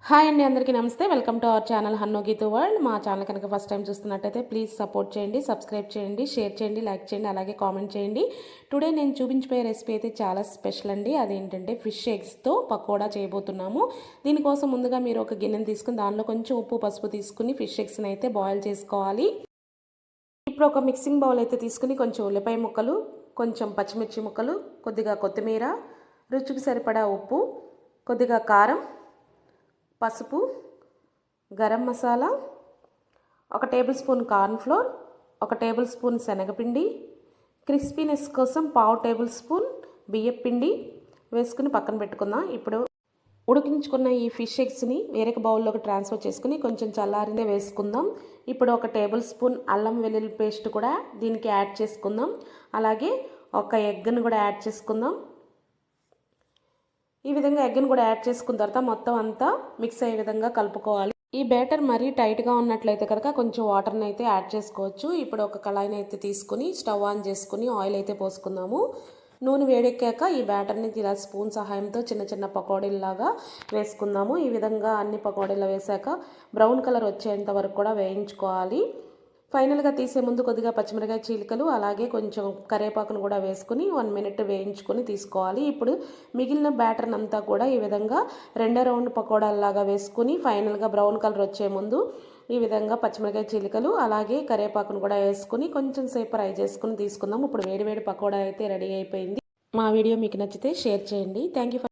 Hi అండి, అందరికీ నమస్తే. Welcome to our channel Hannu Geethu world. మా ఛానల్ కనుక ఫస్ట్ టైం చూస్తున్నట్టయితే ప్లీజ్ సపోర్ట్ చేయండి, సబ్స్క్రైబ్ చేయండి, షేర్ చేయండి, లైక్ చేయండి, అలాగే కామెంట్ చేయండి. టుడే నేను చూపించిపోయే రెసిపీ అయితే చాలా స్పెషల్ అండి. అదేంటంటే ఫిష్ ఎగ్స్తో పకోడా చేయబోతున్నాము. దీనికోసం ముందుగా మీరు ఒక గిన్నెని తీసుకుని దానిలో కొంచెం ఉప్పు పసుపు తీసుకుని ఫిష్ ఎగ్స్ని అయితే బాయిల్ చేసుకోవాలి. ఇప్పుడు ఒక మిక్సింగ్ బౌల్ అయితే తీసుకుని కొంచెం ఉల్లిపాయ ముక్కలు, కొంచెం పచ్చిమిర్చి ముక్కలు, కొద్దిగా కొత్తిమీర, రుచికి సరిపడా ఉప్పు, కొద్దిగా కారం, పసుపు, garam masala, 1 table spoon cornflour, 1 table spoon శనగపిండి, క్రిస్పీనెస్ కోసం 1/2 టేబుల్ స్పూన్ బియ్యపిండి వేసుకుని పక్కన పెట్టుకుందాం. ఇప్పుడు ఉడికించుకున్న ఈ ఫిష్ ఎగ్స్ని వేరొక బౌల్లోకి ట్రాన్స్ఫర్ చేసుకుని కొంచెం చల్లారిందే వేసుకుందాం. ఇప్పుడు 1 టేబుల్ స్పూన్ అల్లం వెల్లుల్లి పేస్ట్ కూడా దీనికి యాడ్ చేసుకుందాం. అలాగే 1 ఎగ్ని కూడా యాడ్ చేసుకుందాం. ఈ విధంగా ఎగ్ని కూడా యాడ్ చేసుకున్న తర్వాత మొత్తం అంతా మిక్స్ అయ్యే విధంగా కలుపుకోవాలి. ఈ బ్యాటర్ మరీ టైట్గా ఉన్నట్లయితే కనుక కొంచెం వాటర్ని అయితే యాడ్ చేసుకోవచ్చు. ఇప్పుడు ఒక కళాయిని అయితే తీసుకుని స్టవ్ ఆన్ చేసుకుని ఆయిల్ అయితే పోసుకుందాము. నూనె వేడెక్కాక ఈ బ్యాటర్ని ఇలా స్పూన్ సహాయంతో చిన్న చిన్న పకోడీల్లాగా వేసుకుందాము. ఈ విధంగా అన్ని పకోడీలు వేసాక బ్రౌన్ కలర్ వచ్చేంత వరకు కూడా వేయించుకోవాలి. ఫైనల్గా తీసే ముందు కొద్దిగా పచ్చిమిరకాయ చీలికలు అలాగే కొంచెం కరివేపాకును కూడా వేసుకుని 1 మినిట్ వేయించుకొని తీసుకోవాలి. ఇప్పుడు మిగిలిన బ్యాటర్ని అంతా కూడా ఈ విధంగా రెండో రౌండ్ పకోడాల్లాగా వేసుకుని ఫైనల్గా బ్రౌన్ కలర్ వచ్చే ముందు ఈ విధంగా పచ్చిమిరకాయ చీలికలు అలాగే కరివేపాకును కూడా వేసుకుని కొంచెం సేపు ఫ్రై చేసుకుని తీసుకుందాం. ఇప్పుడు వేడివేడి పకోడా అయితే రెడీ అయిపోయింది. మా వీడియో మీకు నచ్చితే షేర్ చేయండి. Thank you.